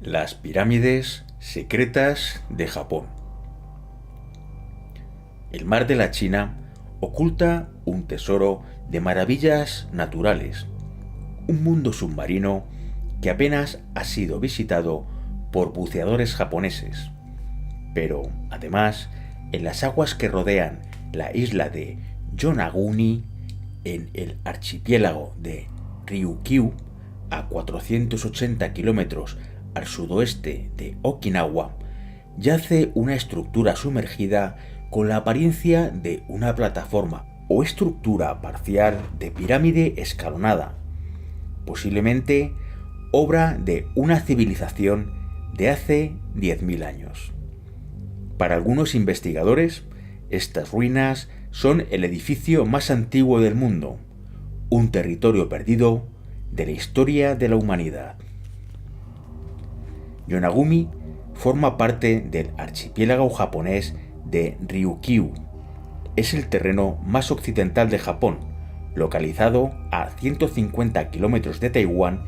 Las pirámides secretas de Japón. El mar de la China oculta un tesoro de maravillas naturales, un mundo submarino que apenas ha sido visitado por buceadores japoneses. Pero, además, en las aguas que rodean la isla de Yonaguni, en el archipiélago de Ryukyu, a 480 kilómetros al sudoeste de Okinawa, yace una estructura sumergida con la apariencia de una plataforma o estructura parcial de pirámide escalonada, posiblemente obra de una civilización de hace 10.000 años. Para algunos investigadores, estas ruinas son el edificio más antiguo del mundo, un territorio perdido de la historia de la humanidad. Yonaguni forma parte del archipiélago japonés de Ryukyu. Es el terreno más occidental de Japón, localizado a 150 kilómetros de Taiwán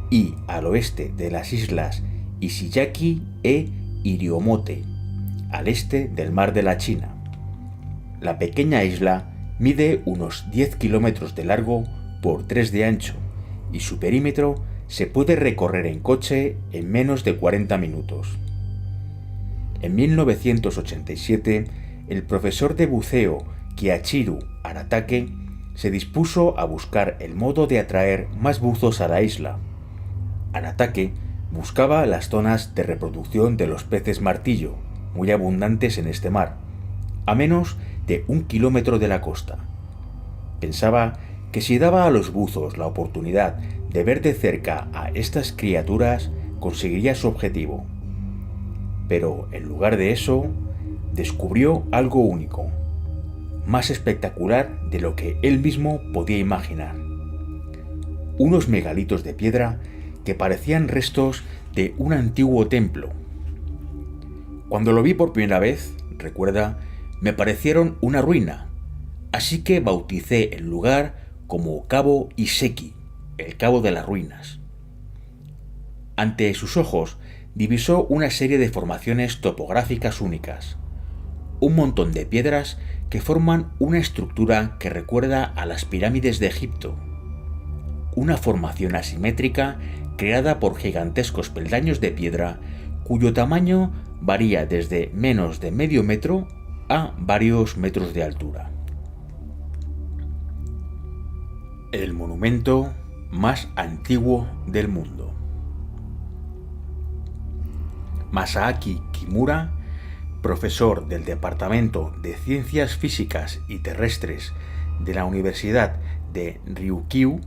y al oeste de las islas Ishiyaki e Iriomote, al este del mar de la China. La pequeña isla mide unos 10 kilómetros de largo por 3 de ancho y su perímetro se puede recorrer en coche en menos de 40 minutos. En 1987, el profesor de buceo Kiichiro Aratake se dispuso a buscar el modo de atraer más buzos a la isla. Aratake buscaba las zonas de reproducción de los peces martillo, muy abundantes en este mar, a menos de 1 kilómetro de la costa. Pensaba que si daba a los buzos la oportunidad de ver de cerca a estas criaturas, conseguiría su objetivo. Pero en lugar de eso, descubrió algo único, más espectacular de lo que él mismo podía imaginar. Unos megalitos de piedra que parecían restos de un antiguo templo. Cuando lo vi por primera vez, recuerda, me parecieron una ruina, así que bauticé el lugar como Cabo Iseki, el Cabo de las Ruinas. Ante sus ojos divisó una serie de formaciones topográficas únicas, un montón de piedras que forman una estructura que recuerda a las pirámides de Egipto, una formación asimétrica creada por gigantescos peldaños de piedra cuyo tamaño varía desde menos de medio metro a varios metros de altura. El monumento más antiguo del mundo. Masaaki Kimura, profesor del Departamento de Ciencias Físicas y Terrestres de la Universidad de Ryukyu,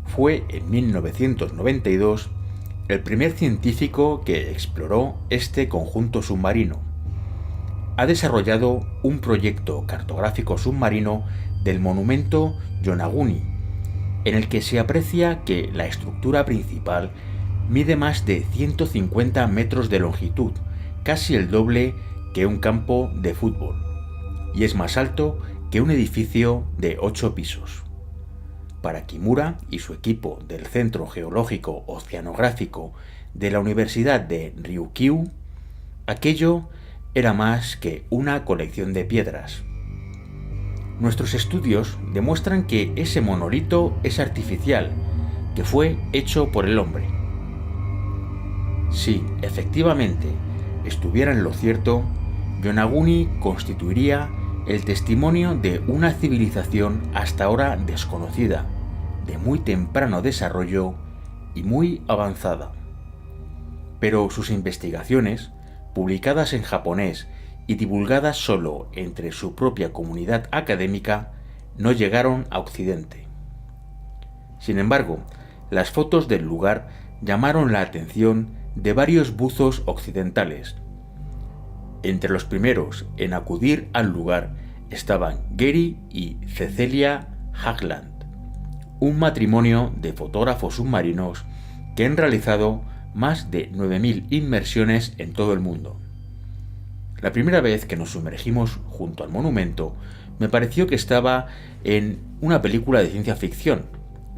fue en 1992 el primer científico que exploró este conjunto submarino. Ha desarrollado un proyecto cartográfico submarino del monumento Yonaguni, en el que se aprecia que la estructura principal mide más de 150 metros de longitud, casi el doble que un campo de fútbol, y es más alto que un edificio de 8 pisos. Para Kimura y su equipo del Centro Geológico Oceanográfico de la Universidad de Ryukyu, aquello era más que una colección de piedras. Nuestros estudios demuestran que ese monolito es artificial, que fue hecho por el hombre. Si, efectivamente, estuviera en lo cierto, Yonaguni constituiría el testimonio de una civilización hasta ahora desconocida, de muy temprano desarrollo y muy avanzada. Pero sus investigaciones, publicadas en japonés y divulgadas solo entre su propia comunidad académica, no llegaron a Occidente. Sin embargo, las fotos del lugar llamaron la atención de varios buzos occidentales. Entre los primeros en acudir al lugar estaban Gary y Cecilia Hagland, un matrimonio de fotógrafos submarinos que han realizado más de 9.000 inmersiones en todo el mundo. La primera vez que nos sumergimos junto al monumento, me pareció que estaba en una película de ciencia ficción,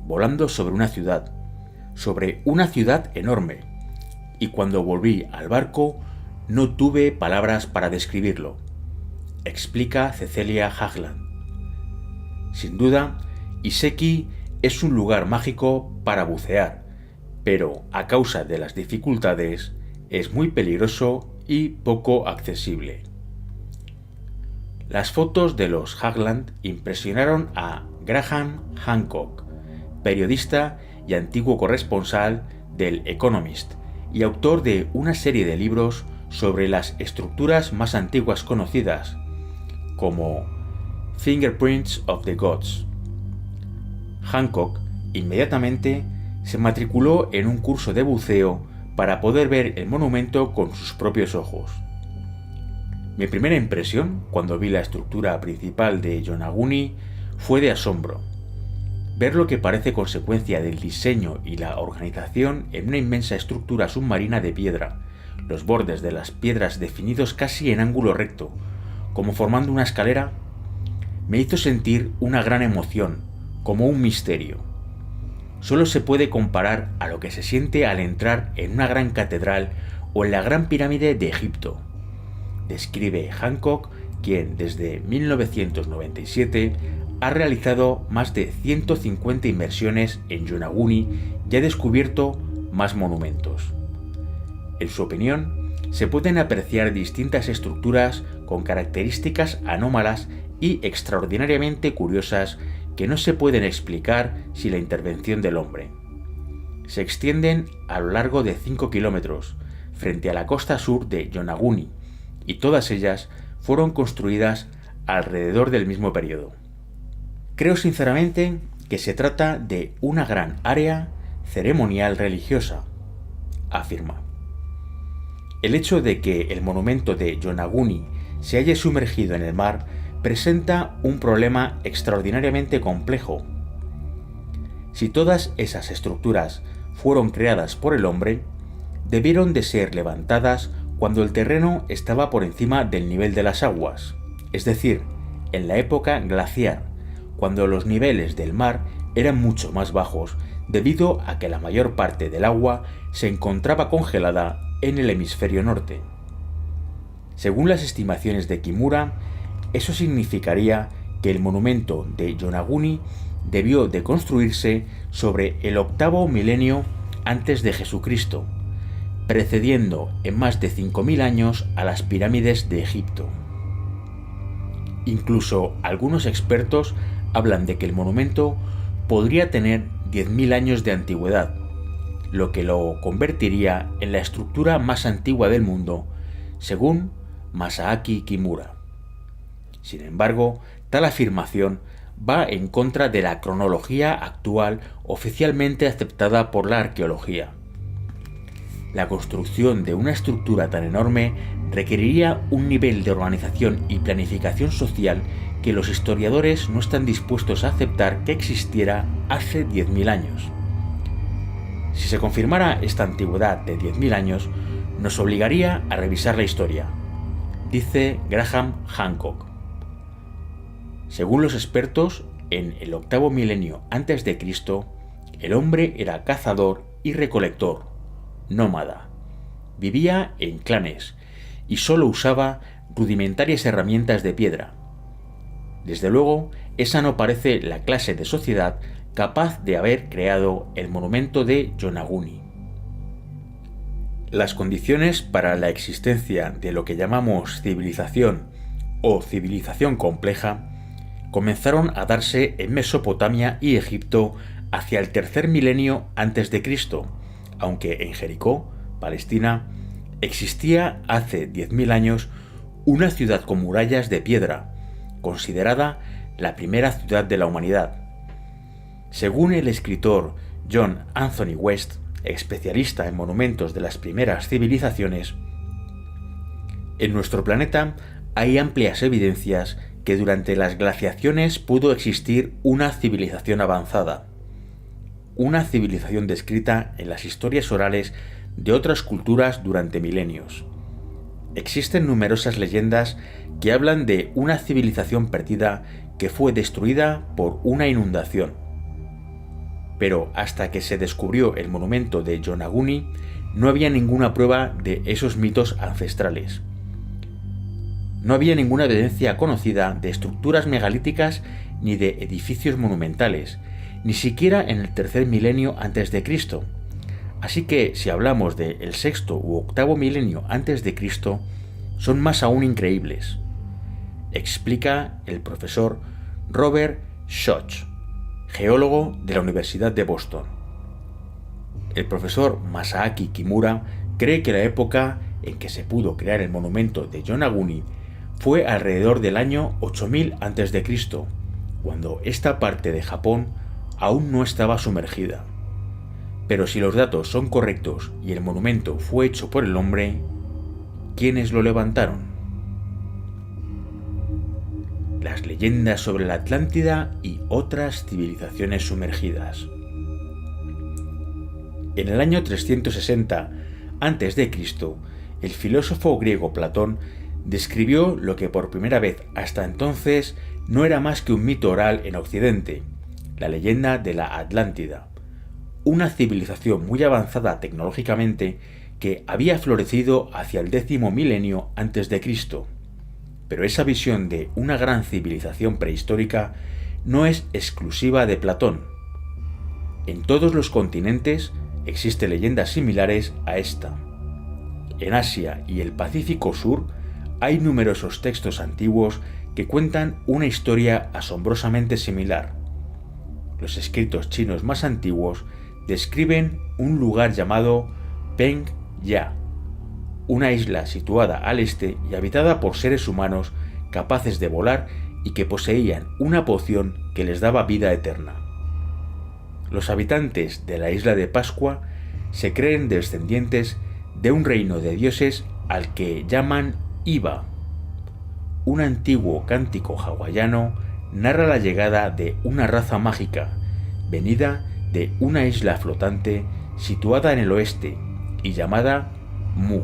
volando sobre una ciudad enorme, y cuando volví al barco no tuve palabras para describirlo, explica Cecelia Haglund. Sin duda, Iseki es un lugar mágico para bucear, pero a causa de las dificultades es muy peligroso y poco accesible. Las fotos de los Haglund impresionaron a Graham Hancock, periodista y antiguo corresponsal del Economist y autor de una serie de libros sobre las estructuras más antiguas conocidas, como Fingerprints of the Gods. Hancock inmediatamente se matriculó en un curso de buceo para poder ver el monumento con sus propios ojos. Mi primera impresión cuando vi la estructura principal de Yonaguni fue de asombro. Ver lo que parece consecuencia del diseño y la organización en una inmensa estructura submarina de piedra, los bordes de las piedras definidos casi en ángulo recto, como formando una escalera, me hizo sentir una gran emoción, como un misterio. Solo se puede comparar a lo que se siente al entrar en una gran catedral o en la Gran Pirámide de Egipto, describe Hancock, quien desde 1997 ha realizado más de 150 inmersiones en Yonaguni y ha descubierto más monumentos. En su opinión, se pueden apreciar distintas estructuras con características anómalas y extraordinariamente curiosas que no se pueden explicar sin la intervención del hombre. Se extienden a lo largo de 5 kilómetros, frente a la costa sur de Yonaguni, y todas ellas fueron construidas alrededor del mismo periodo. Creo sinceramente que se trata de una gran área ceremonial religiosa, afirma. El hecho de que el monumento de Yonaguni se haya sumergido en el mar presenta un problema extraordinariamente complejo. Si todas esas estructuras fueron creadas por el hombre, debieron de ser levantadas cuando el terreno estaba por encima del nivel de las aguas, es decir, en la época glaciar, cuando los niveles del mar eran mucho más bajos debido a que la mayor parte del agua se encontraba congelada en el hemisferio norte. Según las estimaciones de Kimura, eso significaría que el monumento de Yonaguni debió de construirse sobre el 8º milenio antes de Jesucristo, precediendo en más de 5.000 años a las pirámides de Egipto. Incluso algunos expertos hablan de que el monumento podría tener 10.000 años de antigüedad, lo que lo convertiría en la estructura más antigua del mundo, según Masaaki Kimura. Sin embargo, tal afirmación va en contra de la cronología actual oficialmente aceptada por la arqueología. La construcción de una estructura tan enorme requeriría un nivel de organización y planificación social que los historiadores no están dispuestos a aceptar que existiera hace 10.000 años. Si se confirmara esta antigüedad de 10.000 años, nos obligaría a revisar la historia, dice Graham Hancock. Según los expertos, en el 8º milenio antes de Cristo, el hombre era cazador y recolector, nómada. Vivía en clanes y solo usaba rudimentarias herramientas de piedra. Desde luego, esa no parece la clase de sociedad capaz de haber creado el monumento de Yonaguni. Las condiciones para la existencia de lo que llamamos civilización o civilización compleja comenzaron a darse en Mesopotamia y Egipto hacia el 3er milenio antes de Cristo, aunque en Jericó, Palestina, existía hace 10.000 años una ciudad con murallas de piedra, considerada la primera ciudad de la humanidad. Según el escritor John Anthony West, especialista en monumentos de las primeras civilizaciones, en nuestro planeta hay amplias evidencias que durante las glaciaciones pudo existir una civilización avanzada, una civilización descrita en las historias orales de otras culturas durante milenios. Existen numerosas leyendas que hablan de una civilización perdida que fue destruida por una inundación. pero hasta que se descubrió el monumento de Yonaguni no había ninguna prueba de esos mitos ancestrales. No había ninguna evidencia conocida de estructuras megalíticas ni de edificios monumentales, ni siquiera en el tercer milenio antes de Cristo. Así que si hablamos del sexto u octavo milenio antes de Cristo, son más aún increíbles, explica el profesor Robert Schoch, geólogo de la Universidad de Boston. El profesor Masaaki Kimura cree que la época en que se pudo crear el monumento de Yonaguni fue alrededor del año 8000 a.C., cuando esta parte de Japón aún no estaba sumergida. Pero si los datos son correctos y el monumento fue hecho por el hombre, ¿quiénes lo levantaron? Las leyendas sobre la Atlántida y otras civilizaciones sumergidas. En el año 360 a.C., el filósofo griego Platón describió lo que por primera vez hasta entonces no era más que un mito oral en Occidente, la leyenda de la Atlántida, una civilización muy avanzada tecnológicamente que había florecido hacia el 10º milenio antes de Cristo. Pero esa visión de una gran civilización prehistórica no es exclusiva de Platón. En todos los continentes existen leyendas similares a esta. En Asia y el Pacífico Sur hay numerosos textos antiguos que cuentan una historia asombrosamente similar. Los escritos chinos más antiguos describen un lugar llamado Peng Ya, una isla situada al este y habitada por seres humanos capaces de volar y que poseían una poción que les daba vida eterna. Los habitantes de la isla de Pascua se creen descendientes de un reino de dioses al que llaman Iba. Un antiguo cántico hawaiano narra la llegada de una raza mágica, venida de una isla flotante situada en el oeste y llamada Mu.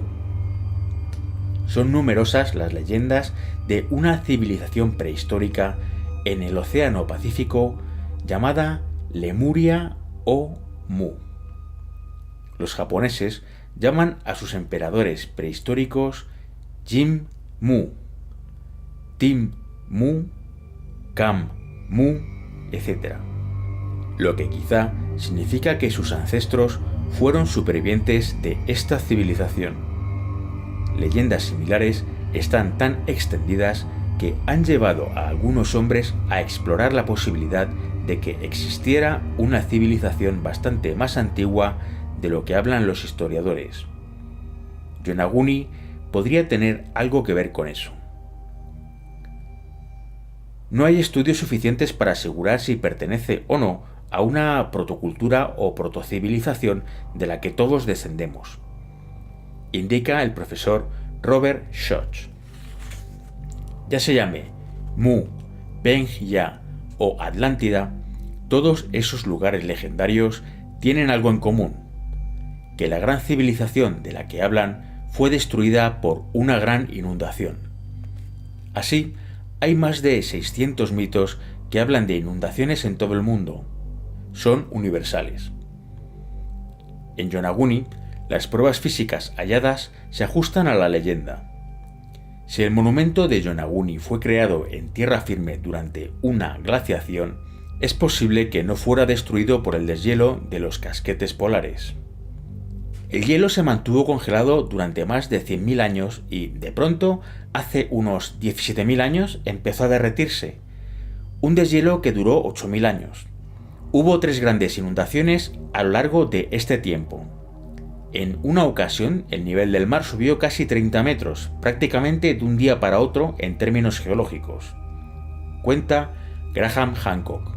Son numerosas las leyendas de una civilización prehistórica en el Océano Pacífico llamada Lemuria o Mu. Los japoneses llaman a sus emperadores prehistóricos Jim Mu, Tim Mu, Kam Mu, etc. Lo que quizá significa que sus ancestros fueron supervivientes de esta civilización. Leyendas similares están tan extendidas que han llevado a algunos hombres a explorar la posibilidad de que existiera una civilización bastante más antigua de lo que hablan los historiadores. Yonaguni podría tener algo que ver con eso. No hay estudios suficientes para asegurar si pertenece o no a una protocultura o protocivilización de la que todos descendemos, indica el profesor Robert Schoch. Ya se llame Mu, Peng Ya o Atlántida, todos esos lugares legendarios tienen algo en común, que la gran civilización de la que hablan fue destruida por una gran inundación. Así, hay más de 600 mitos que hablan de inundaciones en todo el mundo. Son universales. En Yonaguni, las pruebas físicas halladas se ajustan a la leyenda. Si el monumento de Yonaguni fue creado en tierra firme durante una glaciación, es posible que no fuera destruido por el deshielo de los casquetes polares. El hielo se mantuvo congelado durante más de 100.000 años y, de pronto, hace unos 17.000 años empezó a derretirse. Un deshielo que duró 8.000 años. Hubo 3 grandes inundaciones a lo largo de este tiempo. En una ocasión, el nivel del mar subió casi 30 metros, prácticamente de un día para otro en términos geológicos. Cuenta Graham Hancock.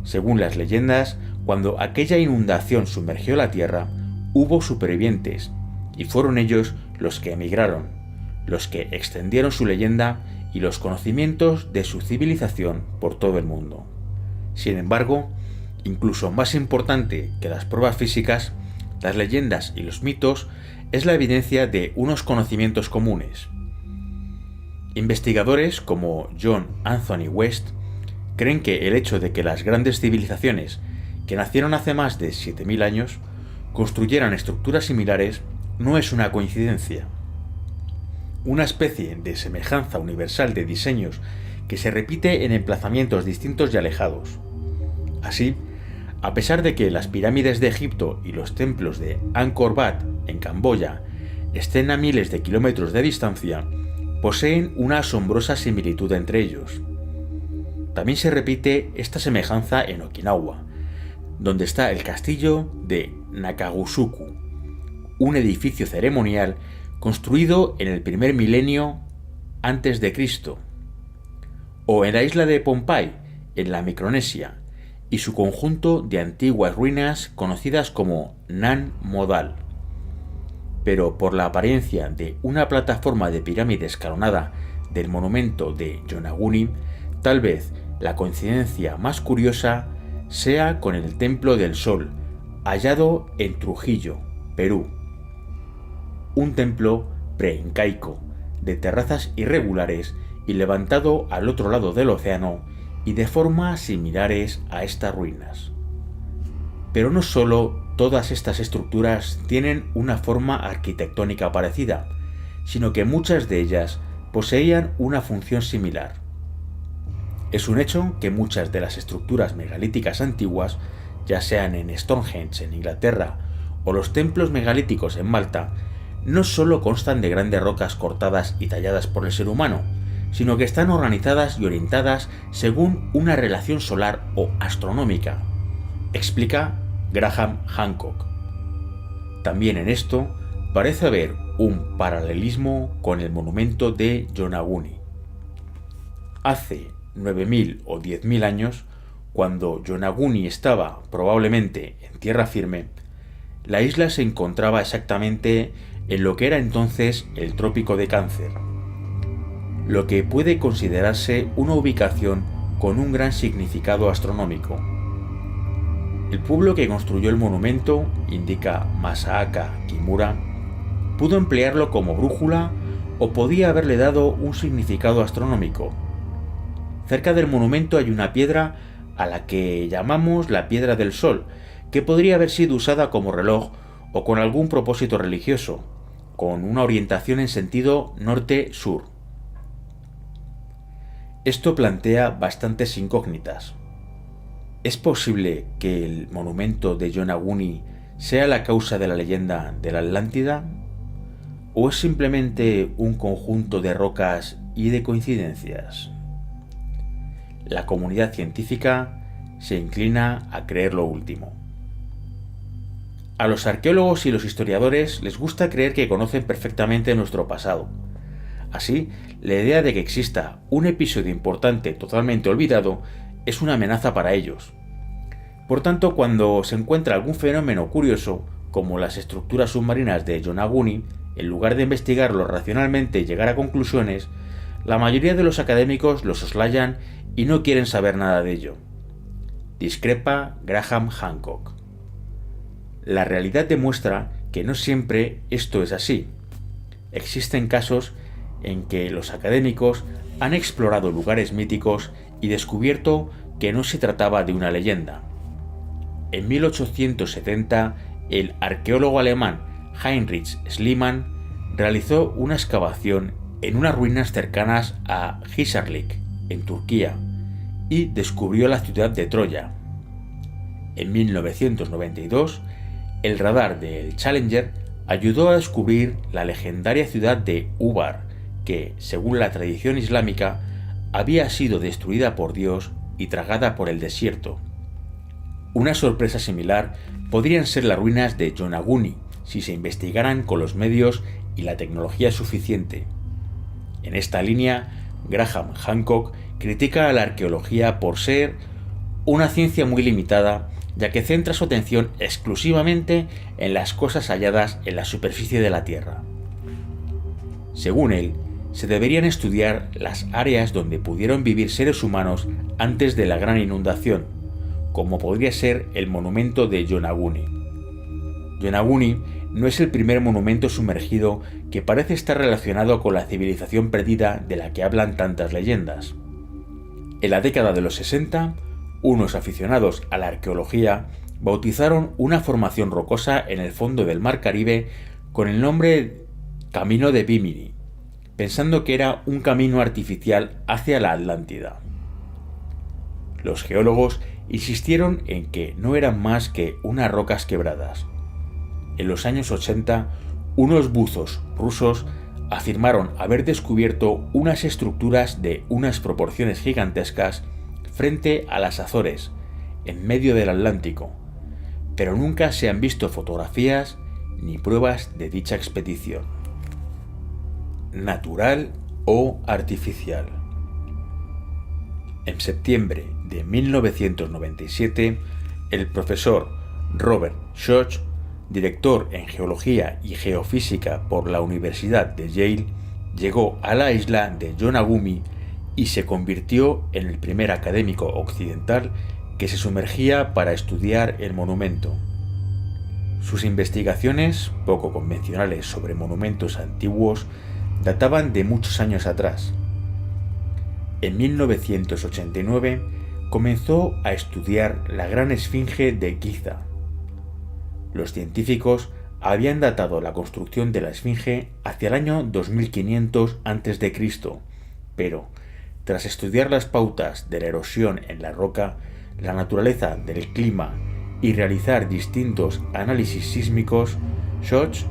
Según las leyendas, cuando aquella inundación sumergió la Tierra, hubo supervivientes, y fueron ellos los que emigraron, los que extendieron su leyenda y los conocimientos de su civilización por todo el mundo. Sin embargo, incluso más importante que las pruebas físicas, las leyendas y los mitos es la evidencia de unos conocimientos comunes. Investigadores como John Anthony West creen que el hecho de que las grandes civilizaciones que nacieron hace más de 7.000 años, construyeran estructuras similares no es una coincidencia. Una especie de semejanza universal de diseños que se repite en emplazamientos distintos y alejados. Así, a pesar de que las pirámides de Egipto y los templos de Angkor Wat, en Camboya, estén a miles de kilómetros de distancia, poseen una asombrosa similitud entre ellos. También se repite esta semejanza en Okinawa, donde está el castillo de Nakagusuku, un edificio ceremonial construido en el primer milenio antes de Cristo, o en la isla de Pohnpei, en la Micronesia, y su conjunto de antiguas ruinas conocidas como Nan Modal. Pero por la apariencia de una plataforma de pirámide escalonada del monumento de Yonaguni, tal vez la coincidencia más curiosa sea con el Templo del Sol, hallado en Trujillo, Perú. Un templo preincaico, de terrazas irregulares y levantado al otro lado del océano y de formas similares a estas ruinas. Pero no solo todas estas estructuras tienen una forma arquitectónica parecida, sino que muchas de ellas poseían una función similar. Es un hecho que muchas de las estructuras megalíticas antiguas, ya sean en Stonehenge en Inglaterra o los templos megalíticos en Malta, no solo constan de grandes rocas cortadas y talladas por el ser humano, sino que están organizadas y orientadas según una relación solar o astronómica, explica Graham Hancock. También en esto parece haber un paralelismo con el monumento de Yonaguni. Hace 9.000 o 10.000 años, cuando Yonaguni estaba probablemente en tierra firme, la isla se encontraba exactamente en lo que era entonces el Trópico de Cáncer, lo que puede considerarse una ubicación con un gran significado astronómico. El pueblo que construyó el monumento, indica Masaaka Kimura, pudo emplearlo como brújula o podía haberle dado un significado astronómico. Cerca del monumento hay una piedra a la que llamamos la Piedra del Sol, que podría haber sido usada como reloj o con algún propósito religioso, con una orientación en sentido norte-sur. Esto plantea bastantes incógnitas. ¿Es posible que el monumento de Yonaguni sea la causa de la leyenda de la Atlántida? ¿O es simplemente un conjunto de rocas y de coincidencias? La comunidad científica se inclina a creer lo último. A los arqueólogos y los historiadores les gusta creer que conocen perfectamente nuestro pasado. Así, la idea de que exista un episodio importante totalmente olvidado es una amenaza para ellos. Por tanto, cuando se encuentra algún fenómeno curioso, como las estructuras submarinas de Yonaguni, en lugar de investigarlo racionalmente y llegar a conclusiones, la mayoría de los académicos lo soslayan y no quieren saber nada de ello. Discrepa Graham Hancock. La realidad demuestra que no siempre esto es así. Existen casos en que los académicos han explorado lugares míticos y descubierto que no se trataba de una leyenda. En 1870, el arqueólogo alemán Heinrich Schliemann realizó una excavación en unas ruinas cercanas a Hisarlik, en Turquía, y descubrió la ciudad de Troya. En 1992, el radar del Challenger ayudó a descubrir la legendaria ciudad de Ubar, que, según la tradición islámica, había sido destruida por Dios y tragada por el desierto. Una sorpresa similar podrían ser las ruinas de Yonaguni, si se investigaran con los medios y la tecnología suficiente. En esta línea, Graham Hancock critica a la arqueología por ser una ciencia muy limitada, ya que centra su atención exclusivamente en las cosas halladas en la superficie de la Tierra. Según él, se deberían estudiar las áreas donde pudieron vivir seres humanos antes de la gran inundación, como podría ser el monumento de Yonaguni. Yonaguni no es el primer monumento sumergido que parece estar relacionado con la civilización perdida de la que hablan tantas leyendas. En la década de los 60, Unos aficionados a la arqueología bautizaron una formación rocosa en el fondo del Mar Caribe con el nombre Camino de Bimini, pensando que era un camino artificial hacia la Atlántida. Los geólogos insistieron en que no eran más que unas rocas quebradas. En los años 80, unos buzos rusos afirmaron haber descubierto unas estructuras de unas proporciones gigantescas frente a las Azores, en medio del Atlántico, pero nunca se han visto fotografías ni pruebas de dicha expedición. ¿Natural o artificial? En septiembre de 1997, el profesor Robert Schoch, director en Geología y Geofísica por la Universidad de Yale, llegó a la isla de Yonaguni y se convirtió en el primer académico occidental que se sumergía para estudiar el monumento. Sus investigaciones, poco convencionales sobre monumentos antiguos, databan de muchos años atrás. En 1989 comenzó a estudiar la gran esfinge de Giza. Los científicos habían datado la construcción de la esfinge hacia el año 2500 a.C., pero tras estudiar las pautas de la erosión en la roca, la naturaleza del clima y realizar distintos análisis sísmicos, Schoch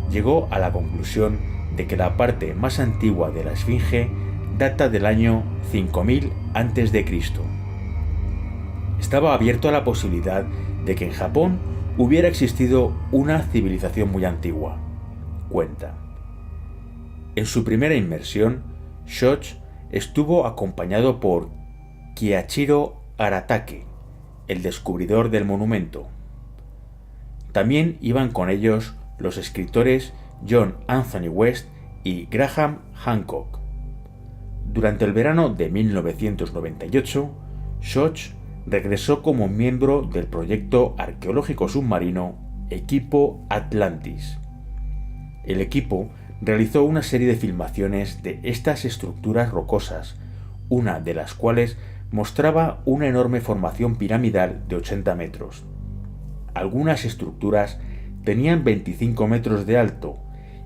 llegó a la conclusión de que la parte más antigua de la esfinge data del año 5000 a.C. Estaba abierto a la posibilidad de que en Japón hubiera existido una civilización muy antigua. Cuenta. En su primera inmersión, Schoch estuvo acompañado por Kiichiro Aratake, el descubridor del monumento. También iban con ellos los escritores John Anthony West y Graham Hancock. Durante el verano de 1998, Schoch regresó como miembro del proyecto arqueológico submarino Equipo Atlantis. El equipo realizó una serie de filmaciones de estas estructuras rocosas, una de las cuales mostraba una enorme formación piramidal de 80 metros. Algunas estructuras tenían 25 metros de alto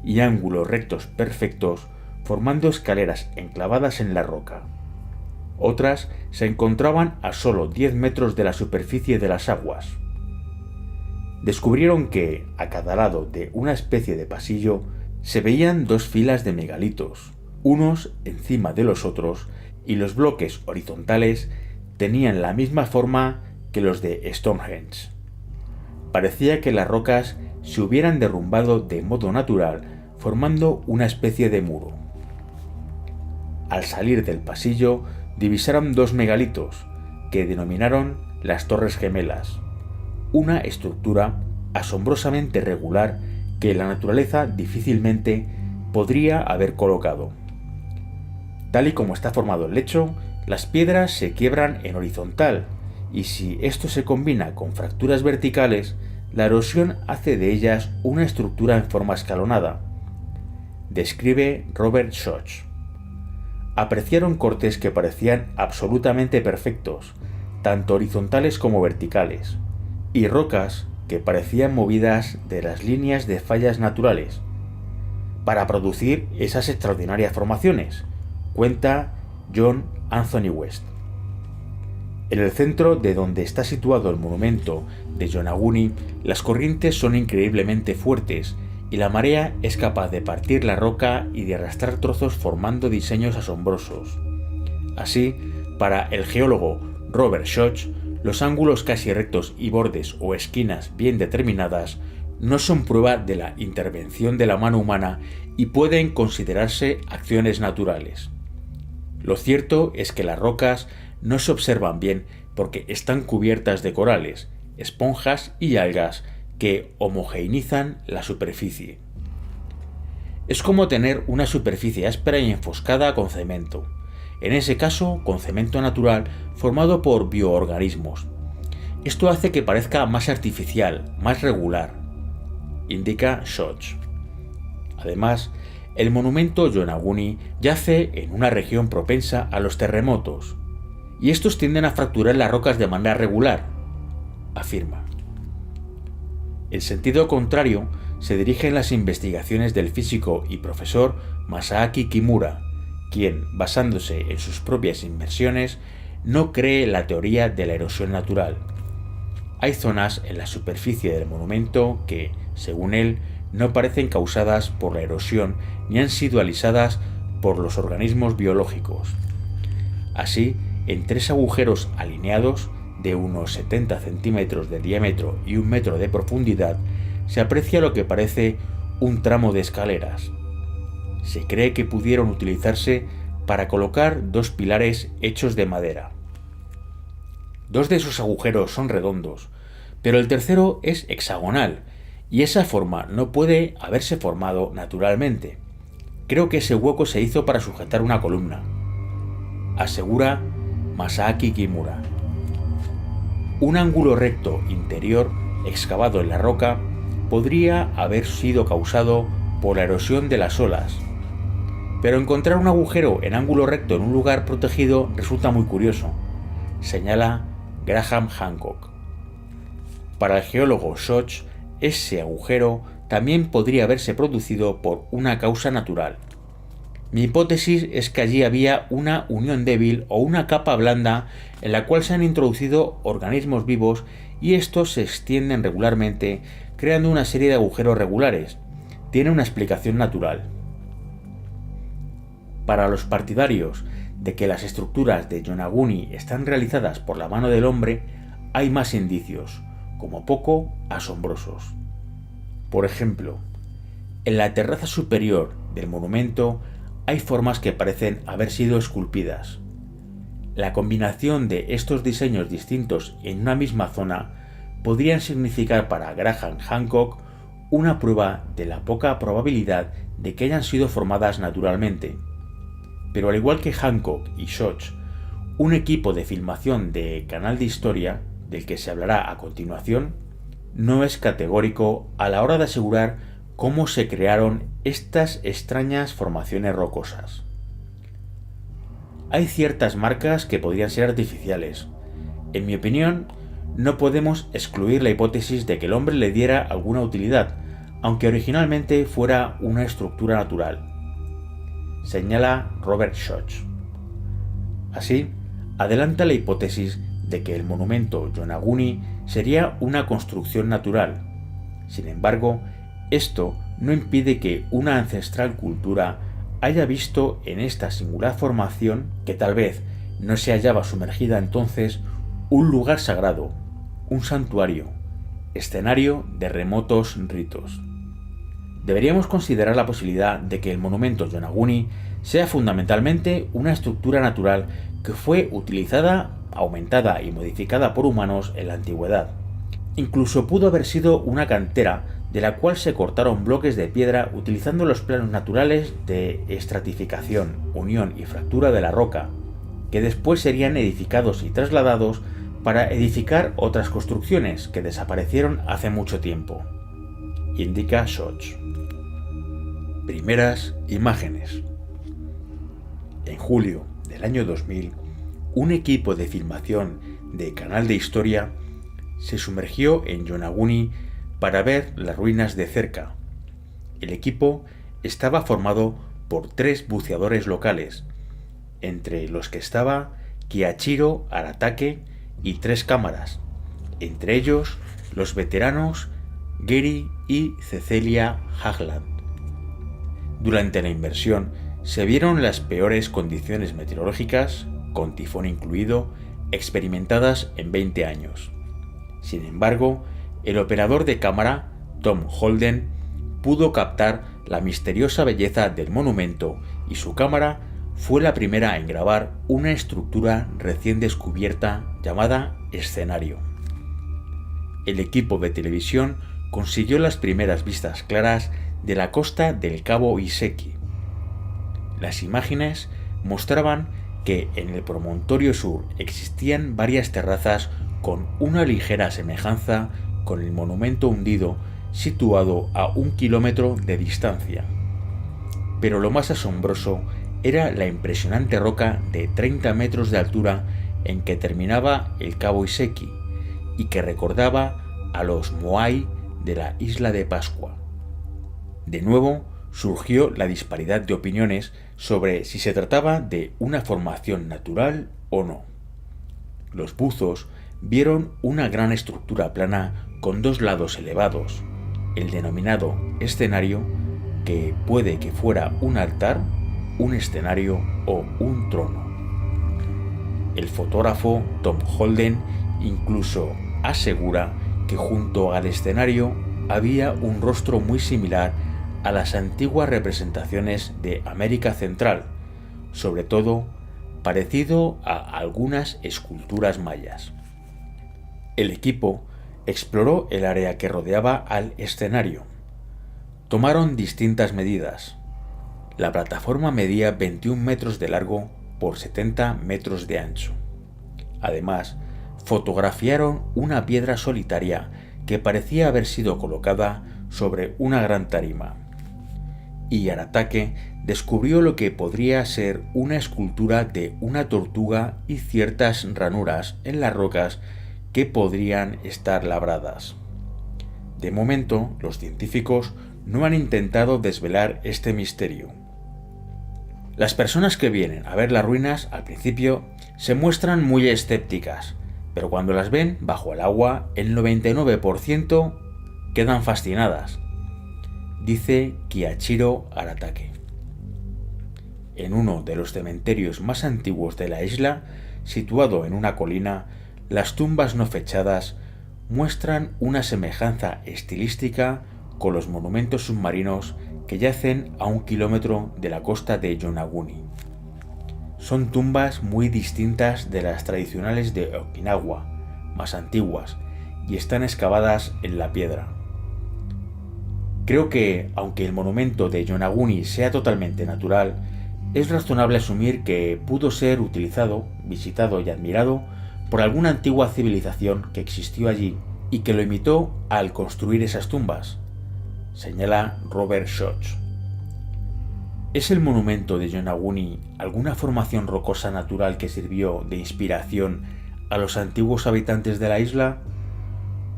y ángulos rectos perfectos, formando escaleras enclavadas en la roca. Otras se encontraban a solo 10 metros de la superficie de las aguas. Descubrieron que, a cada lado de una especie de pasillo, se veían dos filas de megalitos, unos encima de los otros, y los bloques horizontales tenían la misma forma que los de Stonehenge. Parecía que las rocas se hubieran derrumbado de modo natural, formando una especie de muro. Al salir del pasillo, divisaron dos megalitos, que denominaron las Torres Gemelas, una estructura asombrosamente regular que la naturaleza difícilmente podría haber colocado. Tal y como está formado el lecho, las piedras se quiebran en horizontal, y si esto se combina con fracturas verticales, la erosión hace de ellas una estructura en forma escalonada. Describe Robert Schoch. Apreciaron cortes que parecían absolutamente perfectos, tanto horizontales como verticales, y rocas que parecían movidas de las líneas de fallas naturales, para producir esas extraordinarias formaciones, cuenta John Anthony West. En el centro de donde está situado el monumento de Yonaguni, las corrientes son increíblemente fuertes y la marea es capaz de partir la roca y de arrastrar trozos formando diseños asombrosos. Así, para el geólogo Robert Schoch, los ángulos casi rectos y bordes o esquinas bien determinadas no son prueba de la intervención de la mano humana y pueden considerarse acciones naturales. Lo cierto es que las rocas no se observan bien porque están cubiertas de corales, esponjas y algas que homogeneizan la superficie. Es como tener una superficie áspera y enfoscada con cemento, en ese caso con cemento natural formado por bioorganismos. Esto hace que parezca más artificial, más regular, indica Schoch. Además, el monumento Yonaguni yace en una región propensa a los terremotos, y estos tienden a fracturar las rocas de manera regular, afirma. En sentido contrario, se dirigen las investigaciones del físico y profesor Masaaki Kimura, quien, basándose en sus propias inmersiones, no cree la teoría de la erosión natural. Hay zonas en la superficie del monumento que, según él, no parecen causadas por la erosión ni han sido alisadas por los organismos biológicos. Así, en 3 agujeros alineados, de unos 70 centímetros de diámetro y 1 metro de profundidad, se aprecia lo que parece un tramo de escaleras. Se cree que pudieron utilizarse para colocar 2 pilares hechos de madera. 2 de esos agujeros son redondos, pero el tercero es hexagonal, y esa forma no puede haberse formado naturalmente. Creo que ese hueco se hizo para sujetar una columna, asegura Masaaki Kimura. Un ángulo recto interior excavado en la roca podría haber sido causado por la erosión de las olas, pero encontrar un agujero en ángulo recto en un lugar protegido resulta muy curioso, señala Graham Hancock. Para el geólogo Schoch, ese agujero también podría haberse producido por una causa natural. Mi hipótesis es que allí había una unión débil o una capa blanda en la cual se han introducido organismos vivos y estos se extienden regularmente, creando una serie de agujeros regulares. Tiene una explicación natural. Para los partidarios de que las estructuras de Yonaguni están realizadas por la mano del hombre, hay más indicios, como poco asombrosos. Por ejemplo, en la terraza superior del monumento hay formas que parecen haber sido esculpidas. La combinación de estos diseños distintos en una misma zona podrían significar para Graham Hancock una prueba de la poca probabilidad de que hayan sido formadas naturalmente. Pero al igual que Hancock y Schoch, un equipo de filmación de Canal de Historia, del que se hablará a continuación, no es categórico a la hora de asegurar cómo se crearon estas extrañas formaciones rocosas. Hay ciertas marcas que podrían ser artificiales. En mi opinión, no podemos excluir la hipótesis de que el hombre le diera alguna utilidad, aunque originalmente fuera una estructura natural, señala Robert Schoch. Así, adelanta la hipótesis de que el monumento Yonaguni sería una construcción natural. Sin embargo, esto no impide que una ancestral cultura haya visto en esta singular formación, que tal vez no se hallaba sumergida entonces, un lugar sagrado, un santuario, escenario de remotos ritos. Deberíamos considerar la posibilidad de que el monumento Yonaguni sea fundamentalmente una estructura natural que fue utilizada, aumentada y modificada por humanos en la antigüedad. Incluso pudo haber sido una cantera de la cual se cortaron bloques de piedra utilizando los planos naturales de estratificación, unión y fractura de la roca, que después serían edificados y trasladados para edificar otras construcciones que desaparecieron hace mucho tiempo, indica Schoch. Primeras imágenes. En julio del año 2000, un equipo de filmación de Canal de Historia se sumergió en Yonaguni para ver las ruinas de cerca. El equipo estaba formado por 3 buceadores locales, entre los que estaba Kiichiro Aratake y 3 cámaras, entre ellos los veteranos Gary y Cecilia Hagland. Durante la inmersión se vieron las peores condiciones meteorológicas, con tifón incluido, experimentadas en 20 años. Sin embargo, el operador de cámara, Tom Holden, pudo captar la misteriosa belleza del monumento y su cámara fue la primera en grabar una estructura recién descubierta llamada escenario. El equipo de televisión consiguió las primeras vistas claras de la costa del Cabo Iseki. Las imágenes mostraban que en el promontorio sur existían varias terrazas con una ligera semejanza con el monumento hundido situado a 1 kilómetro de distancia. Pero lo más asombroso era la impresionante roca de 30 metros de altura en que terminaba el cabo Iseki y que recordaba a los Moai de la isla de Pascua. De nuevo, surgió la disparidad de opiniones sobre si se trataba de una formación natural o no. Los buzos vieron una gran estructura plana con dos lados elevados, el denominado escenario, que puede que fuera un altar, un escenario o un trono. El fotógrafo Tom Holden incluso asegura que junto al escenario había un rostro muy similar a las antiguas representaciones de América Central, sobre todo parecido a algunas esculturas mayas. El equipo exploró el área que rodeaba al escenario. Tomaron distintas medidas. La plataforma medía 21 metros de largo por 70 metros de ancho. Además, fotografiaron una piedra solitaria que parecía haber sido colocada sobre una gran tarima. Y Aratake descubrió lo que podría ser una escultura de una tortuga y ciertas ranuras en las rocas que podrían estar labradas. De momento, los científicos no han intentado desvelar este misterio. Las personas que vienen a ver las ruinas al principio se muestran muy escépticas, pero cuando las ven bajo el agua, el 99% quedan fascinadas, dice Kiichiro Aratake. En uno de los cementerios más antiguos de la isla, situado en una colina, las tumbas no fechadas muestran una semejanza estilística con los monumentos submarinos que yacen a 1 kilómetro de la costa de Yonaguni. Son tumbas muy distintas de las tradicionales de Okinawa, más antiguas, y están excavadas en la piedra. Creo que, aunque el monumento de Yonaguni sea totalmente natural, es razonable asumir que pudo ser utilizado, visitado y admirado por alguna antigua civilización que existió allí y que lo imitó al construir esas tumbas, señala Robert Schoch. ¿Es el monumento de Yonaguni alguna formación rocosa natural que sirvió de inspiración a los antiguos habitantes de la isla?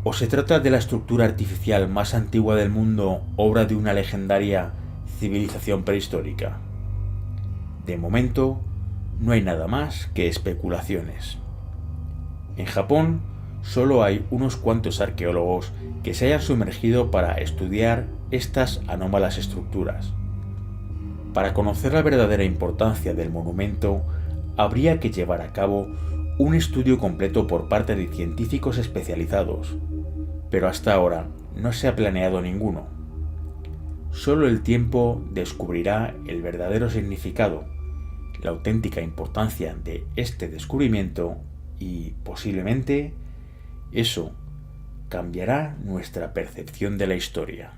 ¿O se trata de la estructura artificial más antigua del mundo, obra de una legendaria civilización prehistórica? De momento, no hay nada más que especulaciones. En Japón, solo hay unos cuantos arqueólogos que se hayan sumergido para estudiar estas anómalas estructuras. Para conocer la verdadera importancia del monumento, habría que llevar a cabo un estudio completo por parte de científicos especializados, pero hasta ahora no se ha planeado ninguno. Solo el tiempo descubrirá el verdadero significado, la auténtica importancia de este descubrimiento y, posiblemente, eso cambiará nuestra percepción de la historia.